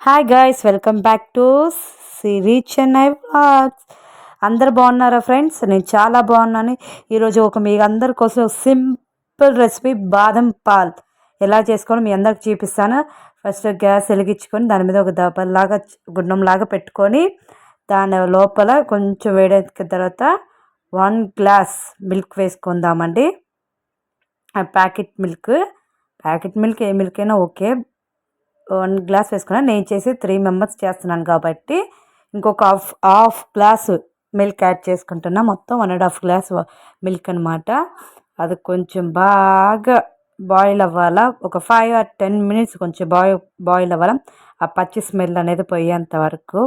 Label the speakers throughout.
Speaker 1: Hi guys, welcome back to Siri Chennai vlogs. అందరు బాగున్నారా friends? నేను చాలా బాగున్నాను. ఈరోజు మీ అందరి కోసం సింపుల్ రెసిపీ బాదం పాల్ ఎలా చేసుకోవాలో మీ అందరికి చూపిస్తాను. ఫస్ట్ గ్యాస్ వెలిగించుకొని దాని మీద ఒక దబ్బలాగా గుండంలాగా పెట్టుకొని దాని లోపల కొంచెం వేడెక్కిన తర్వాత 1 గ్లాస్ మిల్క్ వేసుకుందామండి. ప్యాకెట్ మిల్క్ ఏ మిల్క్ అయినా ఓకే. 1 గ్లాస్ వేసుకున్నాను. నేను చేసి 3 మెంబర్స్ చేస్తున్నాను కాబట్టి ఇంకొక హాఫ్ గ్లాసు మిల్క్ యాడ్ చేసుకుంటున్నా. మొత్తం 1.5 గ్లాస్ మిల్క్ అనమాట. అది కొంచెం బాగా బాయిల్ అవ్వాలా. ఒక 5 or 10 minutes కొంచెం బాయిల్ అవ్వాలా. ఆ పచ్చి స్మెల్ అనేది పోయేంత వరకు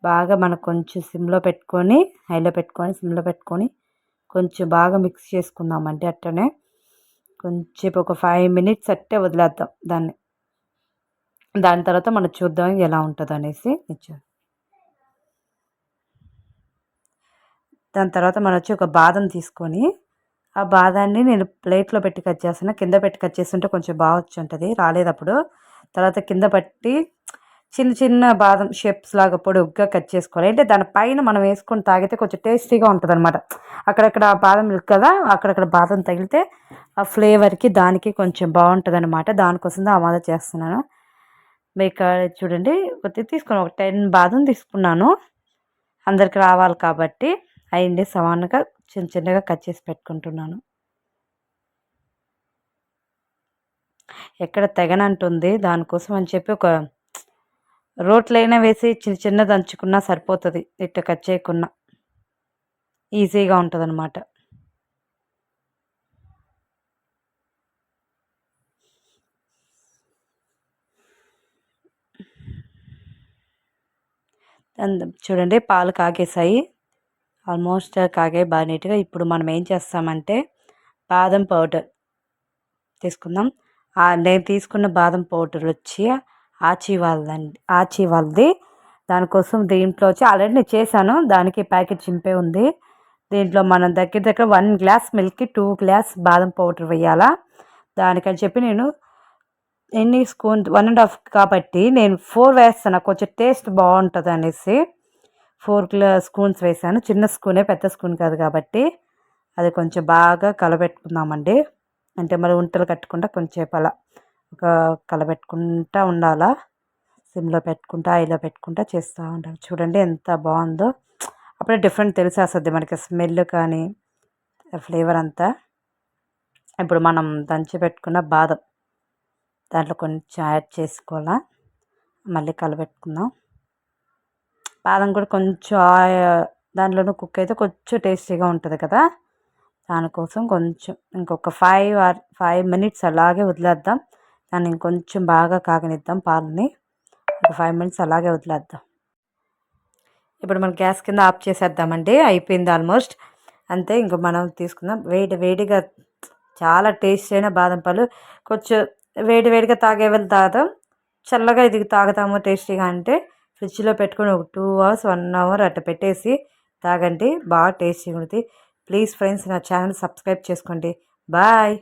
Speaker 1: బాగా మనం కొంచెం సిమ్లో పెట్టుకొని, హైలో పెట్టుకొని, సిమ్లో పెట్టుకొని కొంచెం బాగా మిక్స్ చేసుకుందామండి. అట్టనే కొంచెం ఒక 5 minutes అట్టే వదిలేద్దాం దాన్ని. దాని తర్వాత మనం చూద్దాం ఎలా ఉంటుంది అనేసి. దాని తర్వాత మనం ఒక బాదం తీసుకొని ఆ బాదాన్ని నేను ప్లేట్లో పెట్టి కట్ చేస్తున్నా. కింద పెట్టి కట్ చేస్తుంటే కొంచెం బాగా వచ్చి ఉంటుంది, రాలేదు అప్పుడు. తర్వాత కింద పట్టి చిన్న చిన్న బాదం షేప్స్ లాగా పొడుగ్గా కట్ చేసుకోవాలి. అంటే దానిపైన మనం వేసుకొని తాగితే కొంచెం టేస్టీగా ఉంటుంది అనమాట. అక్కడక్కడ బాదం మిల్క్ కదా, అక్కడక్కడ బాదం తగిలితే ఆ ఫ్లేవర్కి దానికి కొంచెం బాగుంటుంది అనమాట. దానికోసం ఆ మాదిరి చేస్తున్నాను. మీకు చూడండి, కొద్దిగా తీసుకుని ఒక 10 బాదం తీసుకున్నాను. అందరికి రావాలి కాబట్టి అయింది సమానంగా చిన్న చిన్నగా కట్ చేసి పెట్టుకుంటున్నాను. ఎక్కడ తెగనంటుంది, దానికోసం అని చెప్పి ఒక రోట్లైనా వేసి చిన్న చిన్న దంచుకున్నా సరిపోతుంది. ఇట్లా కట్ చేయకున్నా ఈజీగా ఉంటుంది అనమాట. చూడండి, పాలు కాగేసాయి, ఆల్మోస్ట్ కాగాయి బాగా నీట్గా. ఇప్పుడు మనం ఏం చేస్తామంటే బాదం పౌడర్ తీసుకుందాం. నేను తీసుకున్న బాదం పౌడర్ వచ్చి ఆచి వాళ్ళది. దానికోసం దీంట్లో వచ్చి ఆల్రెడీ నేను చేశాను, దానికి ప్యాకెట్ చింపే ఉంది. దీంట్లో మనం దగ్గర 1 గ్లాస్ మిల్క్కి 2 గ్లాస్ బాదం పౌడర్ వేయాలా. దానికని చెప్పి నేను ఎన్ని స్పూన్ 1.5 కాబట్టి నేను 4 వేస్తాను, కొంచెం టేస్ట్ బాగుంటుంది అనేసి 4 స్పూన్స్ వేసాను. చిన్న స్పూనే, పెద్ద స్పూన్ కాదు కాబట్టి. అది కొంచెం బాగా కలబెట్టుకుందామండి. అంటే మరి ఉంటలు కట్టకుండా కొంచెం అలా ఒక కలబెట్టుకుంటా ఉండాలా. సిమ్లో పెట్టుకుంటా, హైలో పెట్టుకుంటా చేస్తూ ఉంటాను. చూడండి ఎంత బాగుందో, అప్పుడే డిఫరెంట్ తెలిసేస్తుంది మనకి, స్మెల్ కానీ ఫ్లేవర్ అంతా. ఇప్పుడు మనం దంచి పెట్టుకున్న బాదం దాంట్లో కొంచెం యాడ్ చేసుకోవాలా. మళ్ళీ కలబెట్టుకుందాం. బాదం కూడా కొంచెం దాంట్లోనూ కుక్ అయితే కొంచెం టేస్టీగా ఉంటుంది కదా. దానికోసం కొంచెం ఇంకొక 5 minutes అలాగే వదిలేద్దాం. దాన్ని ఇంకొంచెం బాగా కాగనిద్దాం. పాలని ఒక 5 minutes అలాగే వదిలేద్దాం. ఇప్పుడు మనం గ్యాస్ కింద ఆఫ్ చేసేద్దామండి. అయిపోయింది ఆల్మోస్ట్. అంతే. ఇంక మనం తీసుకుందాం. వేడిగా చాలా టేస్ట్ అయిన బాదం పాలు. కొంచెం వేడిగా తాగే వాళ్ళు తాగుతాం, చల్లగా ఇది తాగుతాము టేస్టీగా అంటే ఫ్రిడ్జ్లో పెట్టుకొని ఒక 2 hours 1 hour అట్లా పెట్టేసి తాగండి, బాగా టేస్టీగా ఉంటుంది. ప్లీజ్ ఫ్రెండ్స్, నా ఛానల్ సబ్స్క్రైబ్ చేసుకోండి. బాయ్.